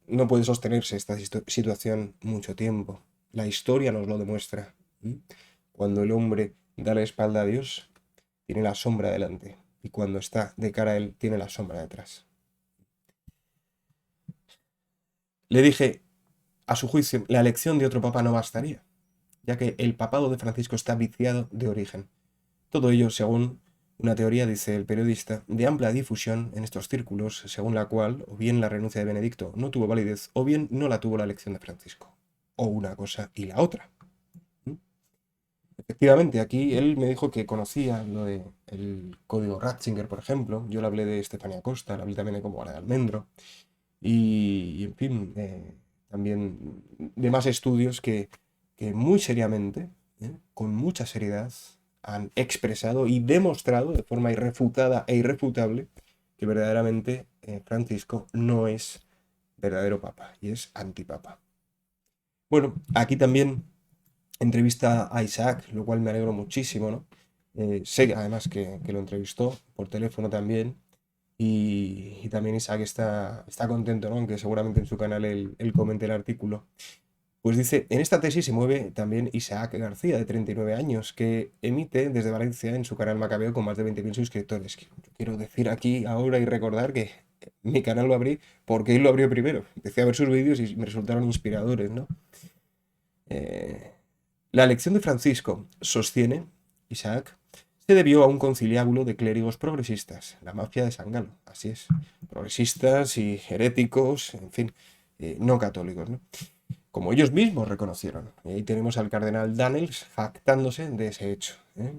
no puede sostenerse esta situación mucho tiempo. La historia nos lo demuestra. Cuando el hombre da la espalda a Dios, tiene la sombra delante, y cuando está de cara a él, tiene la sombra detrás. Le dije, a su juicio, la elección de otro papa no bastaría, ya que el papado de Francisco está viciado de origen. Todo ello según una teoría, dice el periodista, de amplia difusión en estos círculos, según la cual o bien la renuncia de Benedicto no tuvo validez o bien no la tuvo la elección de Francisco. O una cosa y la otra. Efectivamente, aquí él me dijo que conocía lo del código Ratzinger, por ejemplo. Yo le hablé de Estefanía Costa, le hablé también de cómo de Almendro. Y en fin, también de más estudios que muy seriamente, con mucha seriedad, han expresado y demostrado de forma irrefutada e irrefutable que verdaderamente Francisco no es verdadero papa y es antipapa. Bueno, aquí también entrevista a Isaac, lo cual me alegro muchísimo, ¿no? Sé además que lo entrevistó por teléfono también. Y también Isaac está contento, ¿no? Aunque seguramente en su canal él comente el artículo. Pues dice, en esta tesis se mueve también Isaac García, de 39 años, que emite desde Valencia en su canal Macabeo con más de 20.000 suscriptores. Quiero decir aquí ahora y recordar que mi canal lo abrí porque él lo abrió primero. Empecé a ver sus vídeos y me resultaron inspiradores, ¿no? La elección de Francisco, sostiene Isaac, se debió a un conciliábulo de clérigos progresistas, la mafia de San Galo, así es, progresistas y heréticos, en fin, no católicos, ¿no? Como ellos mismos reconocieron. Y ahí tenemos al cardenal Danels jactándose de ese hecho,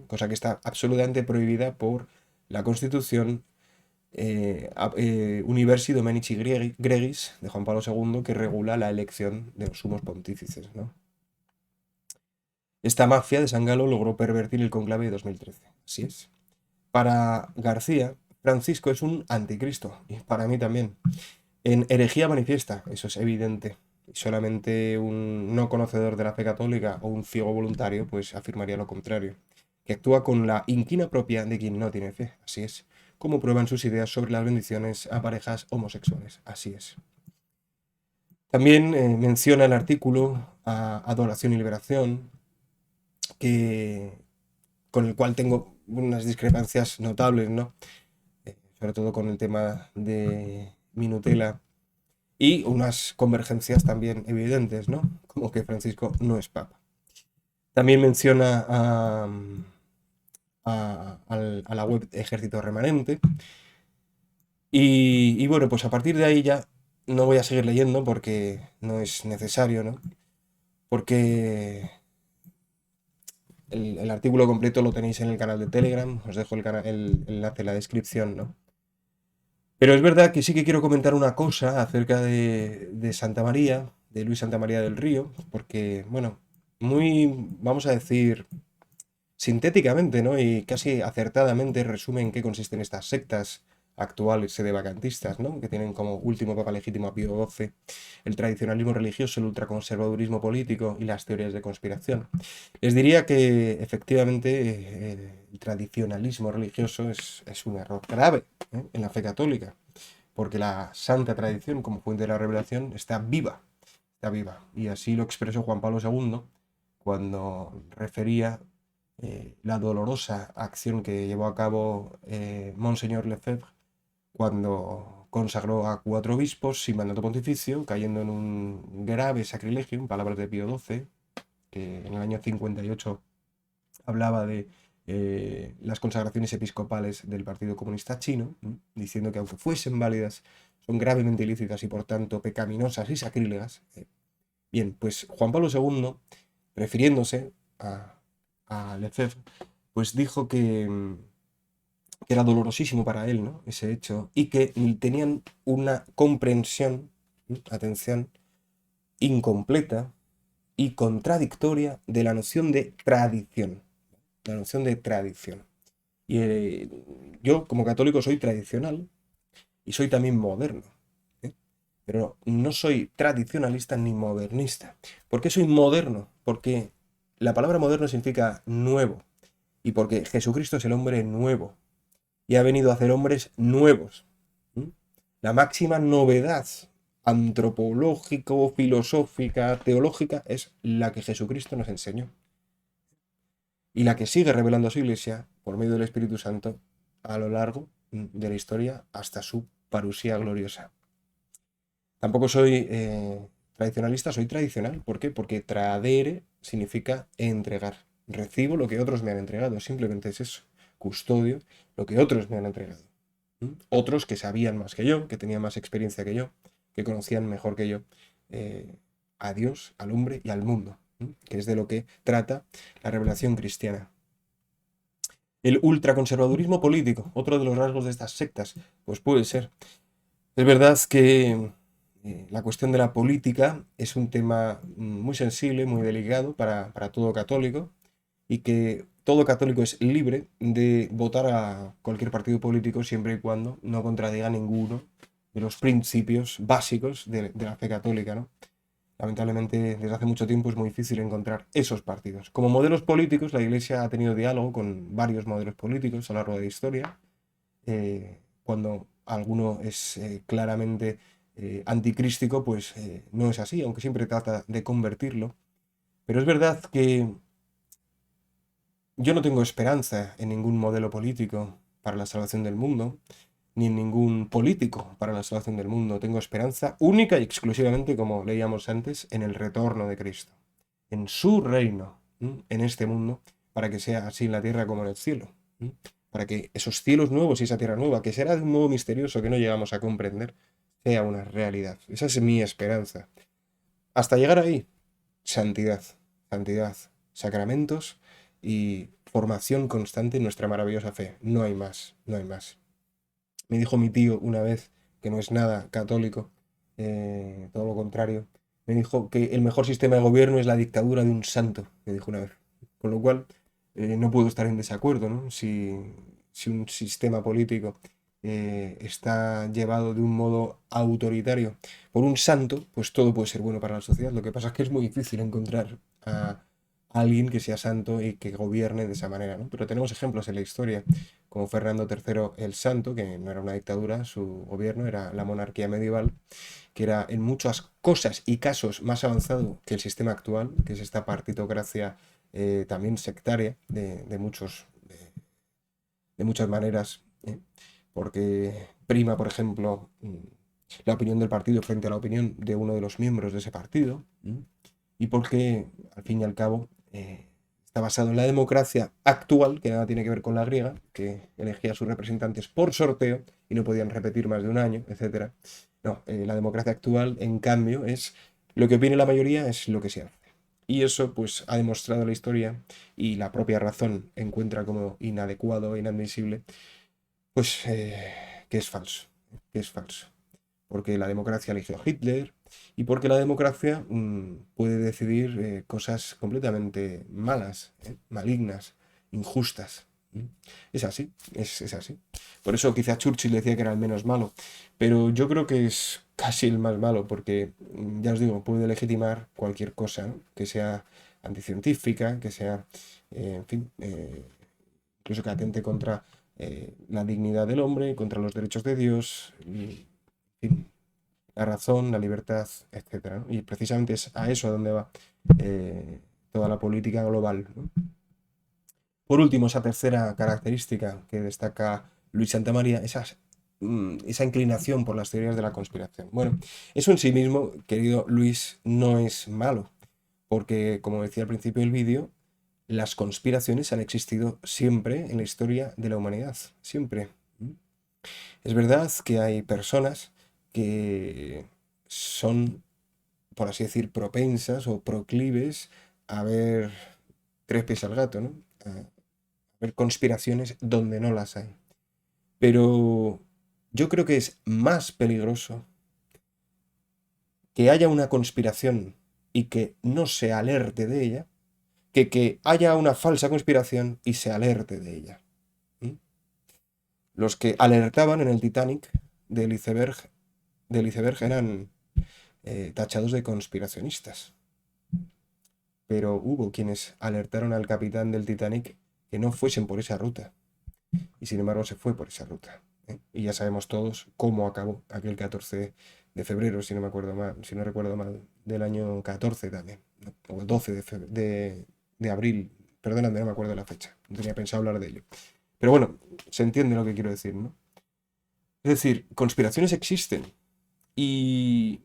cosa que está absolutamente prohibida por la Constitución Universi Dominici Gregis de Juan Pablo II, que regula la elección de los sumos pontífices, ¿no? Esta mafia de San Galo logró pervertir el conclave de 2013. Así es. Para García, Francisco es un anticristo, y para mí también. En herejía manifiesta, eso es evidente. Solamente un no conocedor de la fe católica o un ciego voluntario, pues afirmaría lo contrario. Que actúa con la inquina propia de quien no tiene fe, así es. Como prueban sus ideas sobre las bendiciones a parejas homosexuales, así es. También menciona el artículo a Adoración y Liberación, con el cual tengo unas discrepancias notables, ¿no? Sobre todo con el tema de Minutela y unas convergencias también evidentes, ¿no? Como que Francisco no es papa. También menciona a la web Ejército Remanente y bueno, pues a partir de ahí ya no voy a seguir leyendo porque no es necesario, ¿no? Porque el artículo completo lo tenéis en el canal de Telegram, os dejo el enlace en la descripción, ¿no? Pero es verdad que sí que quiero comentar una cosa acerca de Santa María, de Luis Santa María del Río, porque, bueno, muy, vamos a decir, sintéticamente, ¿no? Y casi acertadamente resume en qué consisten estas sectas actuales sedevacantistas, ¿no? Que tienen como último papa legítimo a Pío XII, el tradicionalismo religioso, el ultraconservadurismo político y las teorías de conspiración. Les diría que efectivamente el tradicionalismo religioso es un error grave, en la fe católica, porque la santa tradición como fuente de la revelación está viva, está viva. Y así lo expresó Juan Pablo II cuando refería la dolorosa acción que llevó a cabo Monseñor Lefebvre cuando consagró a 4 obispos sin mandato pontificio, cayendo en un grave sacrilegio, en palabras de Pío XII, que en el año 58 hablaba de las consagraciones episcopales del Partido Comunista Chino, diciendo que aunque fuesen válidas, son gravemente ilícitas y por tanto pecaminosas y sacrílegas. Bien, pues Juan Pablo II, refiriéndose a Lefebvre, pues dijo que era dolorosísimo para él, ¿no? Ese hecho, y que tenían una comprensión, atención, incompleta y contradictoria de la noción de tradición. La noción de tradición. Y yo, como católico, soy tradicional y soy también moderno. ¿Eh? Pero no soy tradicionalista ni modernista. ¿Por qué soy moderno? Porque la palabra moderno significa nuevo. Y porque Jesucristo es el hombre nuevo. Y ha venido a hacer hombres nuevos. La máxima novedad antropológico, filosófica, teológica es la que Jesucristo nos enseñó. Y la que sigue revelando a su iglesia por medio del Espíritu Santo a lo largo de la historia hasta su parusía gloriosa. Tampoco soy tradicionalista, soy tradicional. ¿Por qué? Porque tradere significa entregar. Recibo lo que otros me han entregado, simplemente es eso. Custodio lo que otros me han entregado. Otros que sabían más que yo, que tenían más experiencia que yo, que conocían mejor que yo a Dios, al hombre y al mundo, que es de lo que trata la revelación cristiana. El ultraconservadurismo político, otro de los rasgos de estas sectas, pues puede ser. Es verdad que la cuestión de la política es un tema muy sensible, muy delicado para todo católico, y que todo católico es libre de votar a cualquier partido político siempre y cuando no contradiga ninguno de los principios básicos de la fe católica, ¿no? Lamentablemente, desde hace mucho tiempo es muy difícil encontrar esos partidos. Como modelos políticos, la Iglesia ha tenido diálogo con varios modelos políticos a lo largo de la historia. Cuando alguno es claramente anticrístico, pues no es así, aunque siempre trata de convertirlo. Pero es verdad que yo no tengo esperanza en ningún modelo político para la salvación del mundo, ni en ningún político para la salvación del mundo. Tengo esperanza única y exclusivamente, como leíamos antes, en el retorno de Cristo, en su reino, en este mundo, para que sea así en la tierra como en el cielo. Para que esos cielos nuevos y esa tierra nueva, que será de un modo misterioso que no llegamos a comprender, sea una realidad. Esa es mi esperanza. Hasta llegar ahí, santidad, santidad, sacramentos y formación constante en nuestra maravillosa fe. No hay más, no hay más. Me dijo mi tío una vez, que no es nada católico, todo lo contrario, me dijo que el mejor sistema de gobierno es la dictadura de un santo, me dijo una vez. Con lo cual, no puedo estar en desacuerdo, ¿no? Si un sistema político está llevado de un modo autoritario por un santo, pues todo puede ser bueno para la sociedad. Lo que pasa es que es muy difícil encontrar a alguien que sea santo y que gobierne de esa manera, ¿no? Pero tenemos ejemplos en la historia, como Fernando III el Santo, que no era una dictadura, su gobierno era la monarquía medieval, que era en muchas cosas y casos más avanzado que el sistema actual, que es esta partitocracia también sectaria de muchas maneras, porque prima, por ejemplo, la opinión del partido frente a la opinión de uno de los miembros de ese partido, y porque, al fin y al cabo, está basado en la democracia actual, que nada tiene que ver con la griega, que elegía a sus representantes por sorteo y no podían repetir más de un año, etc. No, la democracia actual, en cambio, es lo que opine la mayoría es lo que se hace. Y eso pues ha demostrado la historia y la propia razón encuentra como inadecuado e inadmisible, pues que es falso, que es falso. Porque la democracia eligió a Hitler y porque la democracia puede decidir cosas completamente malas, malignas, injustas. Es así, es así. Por eso quizá Churchill decía que era el menos malo, pero yo creo que es casi el más malo, porque ya os digo, puede legitimar cualquier cosa, ¿no? Que sea anticientífica, que sea, en fin, incluso que atente contra la dignidad del hombre, contra los derechos de Dios, y, en fin, la razón, la libertad, etcétera, ¿no? Y precisamente es a eso a donde va toda la política global, ¿no? Por último, esa tercera característica que destaca Luis Santamaría, esa inclinación por las teorías de la conspiración. Bueno, eso en sí mismo, querido Luis, no es malo, porque, como decía al principio del vídeo, las conspiraciones han existido siempre en la historia de la humanidad, siempre. Es verdad que hay personas que son, por así decir, propensas o proclives a ver tres pies al gato, ¿no? A ver conspiraciones donde no las hay. Pero yo creo que es más peligroso que haya una conspiración y que no se alerte de ella, que haya una falsa conspiración y se alerte de ella. ¿Mm? Los que alertaban en el Titanic del iceberg eran tachados de conspiracionistas. Pero hubo quienes alertaron al capitán del Titanic que no fuesen por esa ruta. Y sin embargo se fue por esa ruta. Y ya sabemos todos cómo acabó aquel 14 de febrero, si no me acuerdo mal, si no recuerdo mal, del año 14 también, ¿no? O 12 de abril, perdóname, no me acuerdo la fecha, no tenía pensado hablar de ello. Pero bueno, se entiende lo que quiero decir, ¿no? Es decir, conspiraciones existen y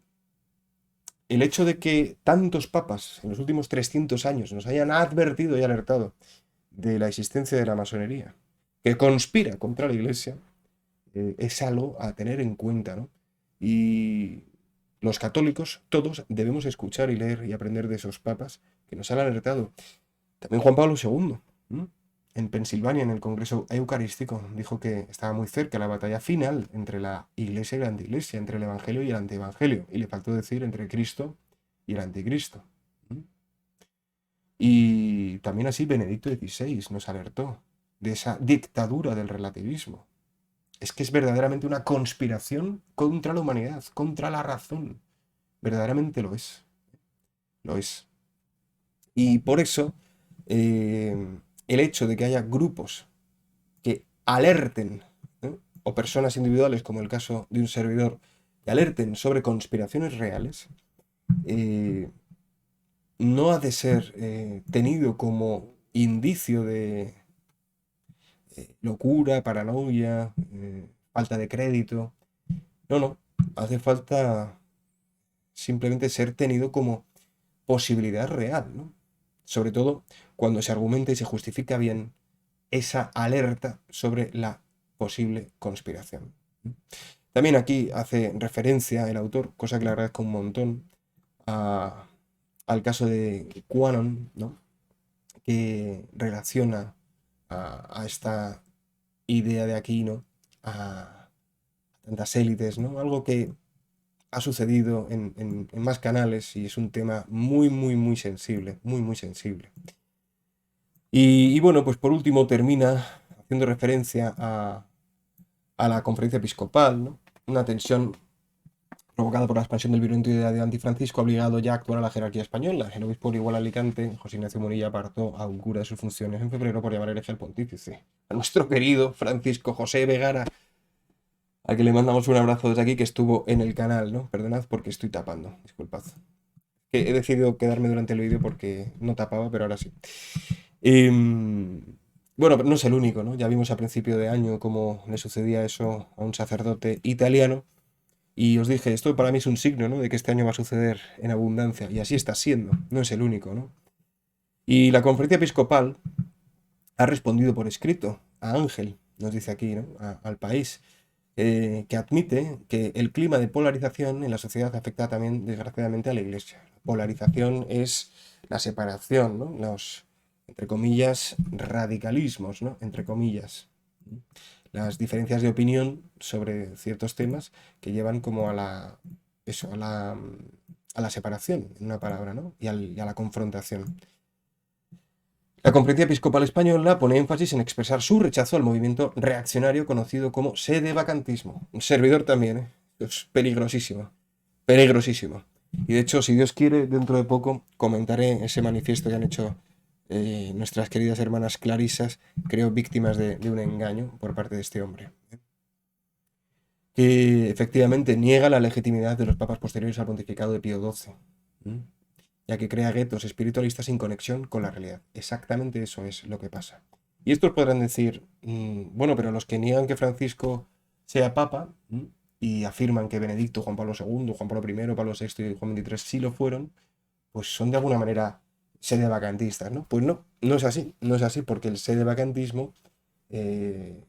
el hecho de que tantos papas en los últimos 300 años nos hayan advertido y alertado de la existencia de la masonería, que conspira contra la Iglesia, es algo a tener en cuenta, ¿no? Y los católicos, todos debemos escuchar y leer y aprender de esos papas que nos han alertado. También Juan Pablo II, ¿no? En Pensilvania, en el Congreso Eucarístico, dijo que estaba muy cerca la batalla final entre la Iglesia y la antiiglesia, entre el Evangelio y el antievangelio. Y le faltó decir entre Cristo y el anticristo. Y también así Benedicto XVI nos alertó de esa dictadura del relativismo. Es que es verdaderamente una conspiración contra la humanidad, contra la razón. Verdaderamente lo es. Lo es. Y por eso, el hecho de que haya grupos que alerten, ¿no? O personas individuales, como el caso de un servidor, que alerten sobre conspiraciones reales, no ha de ser tenido como indicio de locura, paranoia, falta de crédito. No, no. Hace falta simplemente ser tenido como posibilidad real, ¿no? Sobre todo cuando se argumenta y se justifica bien esa alerta sobre la posible conspiración. También aquí hace referencia el autor, cosa que le agradezco un montón, al caso de QAnon, ¿no? Que relaciona a esta idea de Aquino a tantas élites, ¿no? Algo que ha sucedido en más canales y es un tema muy, muy, muy sensible, muy, muy sensible. Y bueno, pues por último termina haciendo referencia a la conferencia episcopal, ¿no? Una tensión provocada por la expansión del virulento idea de antifrancisco ha obligado ya a actuar a la jerarquía española. El obispo de Iguala Alicante, José Ignacio Munilla, apartó a un cura de sus funciones en febrero por llamar hereje al pontífice. A nuestro querido Francisco José Vegara, al que le mandamos un abrazo desde aquí, que estuvo en el canal, ¿no? Perdonad porque estoy tapando, disculpad. Que he decidido quedarme durante el vídeo porque no tapaba, pero ahora sí. Bueno, pero no es el único, ¿no? Ya vimos a principio de año cómo le sucedía eso a un sacerdote italiano. Y os dije, esto para mí es un signo, ¿no? De que este año va a suceder en abundancia. Y así está siendo, no es el único, ¿no? Y la conferencia episcopal ha respondido por escrito a Ángel, nos dice aquí, ¿no? Al país, que admite que el clima de polarización en la sociedad afecta también, desgraciadamente, a la Iglesia. La polarización es la separación, ¿no? Los, entre comillas, radicalismos, ¿no? Entre comillas. Las diferencias de opinión sobre ciertos temas que llevan como a la, eso, a la separación, en una palabra, ¿no? Y a la confrontación. La Conferencia Episcopal Española pone énfasis en expresar su rechazo al movimiento reaccionario conocido como sedevacantismo. Un servidor también, ¿eh? Es peligrosísimo, peligrosísimo. Y de hecho, si Dios quiere, dentro de poco comentaré ese manifiesto que han hecho nuestras queridas hermanas clarisas, creo víctimas de un engaño por parte de este hombre, que efectivamente niega la legitimidad de los papas posteriores al pontificado de Pío XII, ya que crea guetos espiritualistas sin conexión con la realidad. Exactamente eso es lo que pasa. Y estos podrán decir, bueno, pero los que niegan que Francisco sea papa y afirman que Benedicto, Juan Pablo II, Juan Pablo I, Pablo VI y Juan XXIII sí lo fueron, pues son de alguna manera sedevacantistas, ¿no? Pues no, no es así, no es así, porque el sedevacantismo eh,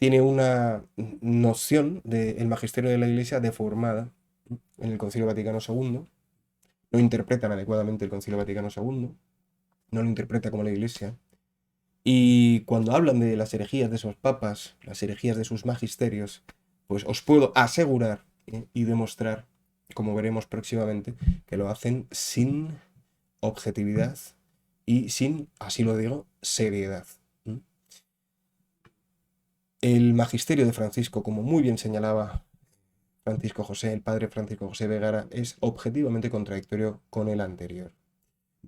tiene una noción del magisterio de la Iglesia deformada en el Concilio Vaticano II, no interpretan adecuadamente el Concilio Vaticano II, no lo interpreta como la Iglesia, y cuando hablan de las herejías de esos papas, las herejías de sus magisterios, pues os puedo asegurar y demostrar, como veremos próximamente, que lo hacen sin objetividad y sin, así lo digo, seriedad. El magisterio de Francisco, como muy bien señalaba Francisco José, el padre Francisco José Vergara, es objetivamente contradictorio con el anterior.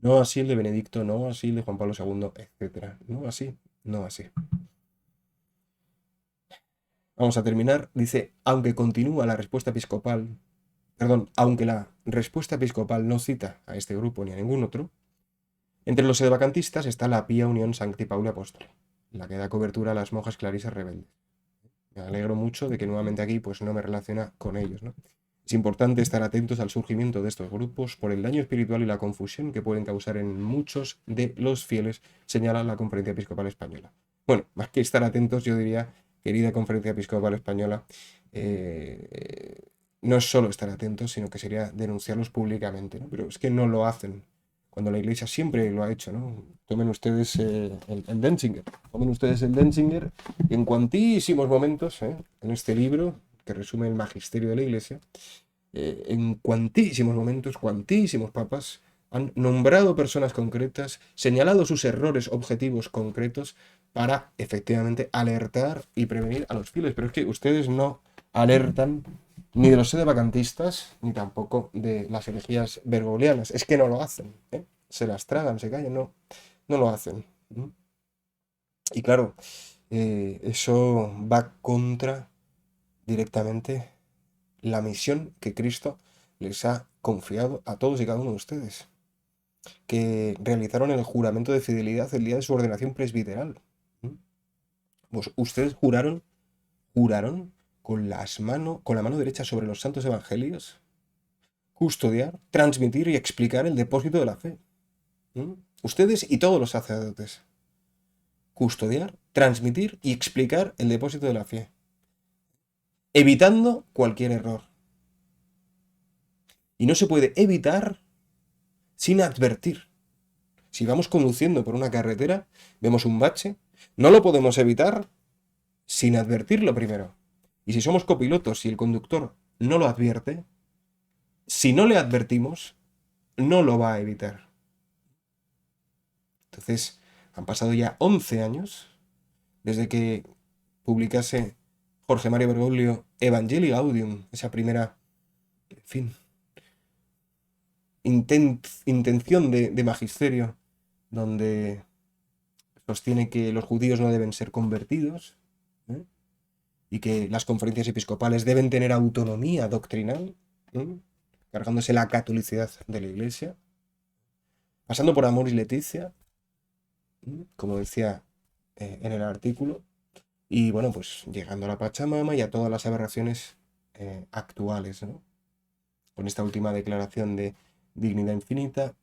No así el de Benedicto, no así el de Juan Pablo II, etc. No así, no así. Vamos a terminar. Dice, aunque continúa la respuesta episcopal, perdón, aunque la respuesta episcopal no cita a este grupo ni a ningún otro, entre los sedevacantistas está la Pía Unión Sancti Pauli Apóstoli, la que da cobertura a las monjas clarisas rebeldes. Me alegro mucho de que nuevamente aquí pues no me relaciona con ellos, ¿no? Es importante estar atentos al surgimiento de estos grupos por el daño espiritual y la confusión que pueden causar en muchos de los fieles, señala la Conferencia Episcopal Española. Bueno, más que estar atentos, yo diría, querida Conferencia Episcopal Española, no es solo estar atentos, sino que sería denunciarlos públicamente, ¿no? Pero es que no lo hacen, cuando la Iglesia siempre lo ha hecho, ¿no? Tomen ustedes el Denzinger, tomen ustedes el Denzinger, y en cuantísimos momentos, en este libro que resume el magisterio de la Iglesia, en cuantísimos momentos, cuantísimos papas han nombrado personas concretas, señalado sus errores objetivos concretos para efectivamente alertar y prevenir a los fieles. Pero es que ustedes no alertan ni de los sedevacantistas, ni tampoco de las herejías bergoglianas. Es que no lo hacen, ¿eh? Se las tragan, se callan, no, no lo hacen. Y claro, eso va contra directamente la misión que Cristo les ha confiado a todos y cada uno de ustedes, que realizaron el juramento de fidelidad el día de su ordenación presbiteral. Pues ustedes juraron con la mano derecha sobre los santos evangelios, custodiar, transmitir y explicar el depósito de la fe. Ustedes y todos los sacerdotes. Custodiar, transmitir y explicar el depósito de la fe, evitando cualquier error. Y no se puede evitar sin advertir. Si vamos conduciendo por una carretera, vemos un bache, no lo podemos evitar sin advertirlo primero. Y si somos copilotos y el conductor no lo advierte, si no le advertimos, no lo va a evitar. Entonces, han pasado ya 11 años desde que publicase Jorge Mario Bergoglio Evangelii Gaudium, esa primera, en fin, intención de magisterio, donde sostiene que los judíos no deben ser convertidos, ¿eh? Y que las conferencias episcopales deben tener autonomía doctrinal, cargándose la catolicidad de la Iglesia, pasando por Amoris Laetitia, como decía en el artículo, y bueno, pues llegando a la Pachamama y a todas las aberraciones actuales, ¿no? Con esta última declaración de dignidad infinita,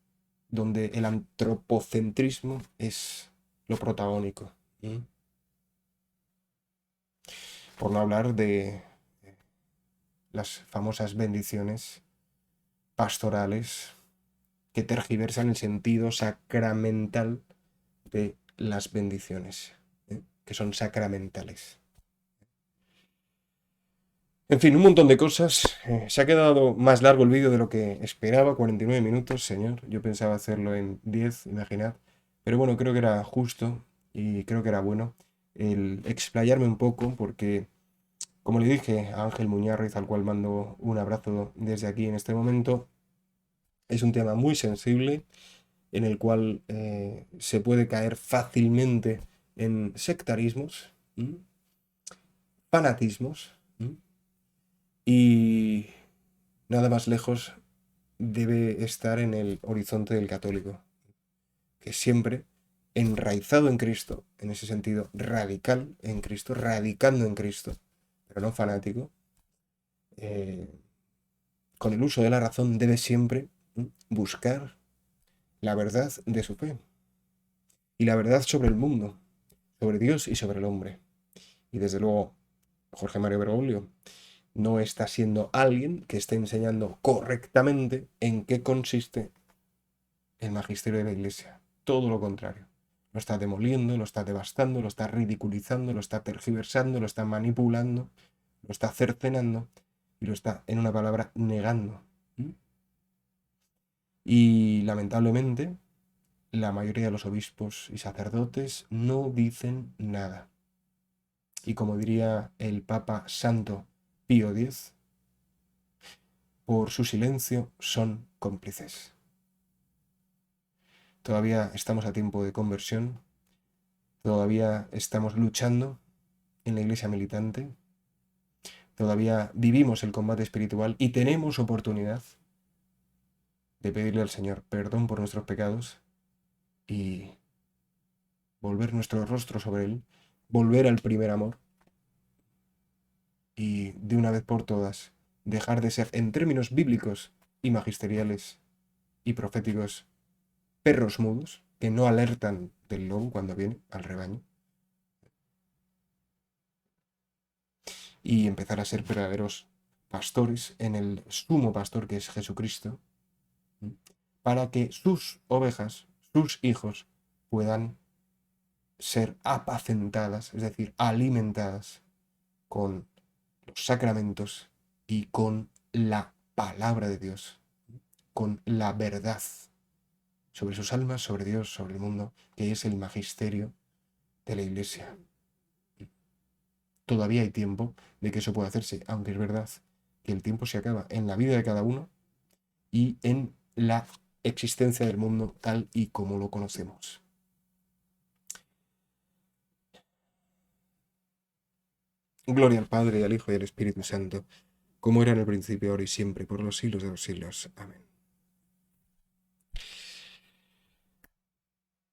donde el antropocentrismo es lo protagónico. Por no hablar de las famosas bendiciones pastorales que tergiversan el sentido sacramental de las bendiciones, que son sacramentales. En fin, un montón de cosas. Se ha quedado más largo el vídeo de lo que esperaba, 49 minutos, señor. Yo pensaba hacerlo en 10, imaginad. Pero bueno, creo que era justo y creo que era bueno el explayarme un poco porque, como le dije a Ángel Muñarriz, al cual mando un abrazo desde aquí en este momento, es un tema muy sensible en el cual se puede caer fácilmente en sectarismos, fanatismos, y nada más lejos debe estar en el horizonte del católico, que siempre enraizado en Cristo, en ese sentido radical en Cristo, radicando en Cristo, pero no fanático, con el uso de la razón debe siempre buscar la verdad de su fe y la verdad sobre el mundo, sobre Dios y sobre el hombre. Y desde luego, Jorge Mario Bergoglio no está siendo alguien que esté enseñando correctamente en qué consiste el magisterio de la Iglesia. Todo lo contrario. Lo está demoliendo, lo está devastando, lo está ridiculizando, lo está tergiversando, lo está manipulando, lo está cercenando y lo está, en una palabra, negando. Y lamentablemente, la mayoría de los obispos y sacerdotes no dicen nada. Y como diría el Papa Santo Pío X, por su silencio son cómplices. Todavía estamos a tiempo de conversión, todavía estamos luchando en la iglesia militante, todavía vivimos el combate espiritual y tenemos oportunidad de pedirle al Señor perdón por nuestros pecados y volver nuestro rostro sobre Él, volver al primer amor y de una vez por todas dejar de ser, en términos bíblicos y magisteriales y proféticos, perros mudos que no alertan del lobo cuando viene al rebaño, y empezar a ser verdaderos pastores en el sumo pastor que es Jesucristo, para que sus ovejas, sus hijos, puedan ser apacentadas, es decir, alimentadas con los sacramentos y con la palabra de Dios, con la verdad sobre sus almas, sobre Dios, sobre el mundo, que es el magisterio de la Iglesia. Todavía hay tiempo de que eso pueda hacerse, aunque es verdad que el tiempo se acaba en la vida de cada uno y en la existencia del mundo tal y como lo conocemos. Gloria al Padre, al Hijo y al Espíritu Santo, como era en el principio, ahora y siempre, por los siglos de los siglos. Amén.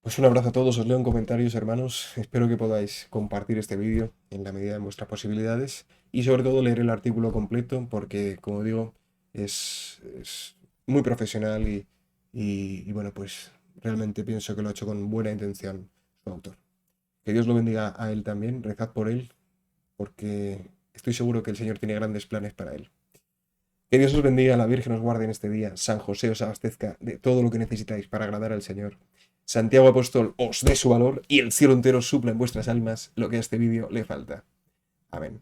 Pues un abrazo a todos, os leo en comentarios, hermanos. Espero que podáis compartir este vídeo en la medida de vuestras posibilidades y sobre todo leer el artículo completo porque, como digo, es muy profesional y bueno, pues realmente pienso que lo ha hecho con buena intención su autor. Que Dios lo bendiga a él también, rezad por él porque estoy seguro que el Señor tiene grandes planes para él. Que Dios os bendiga, la Virgen os guarde en este día, San José os abastezca de todo lo que necesitáis para agradar al Señor. Santiago Apóstol os dé su valor y el cielo entero supla en vuestras almas lo que a este vídeo le falta. Amén.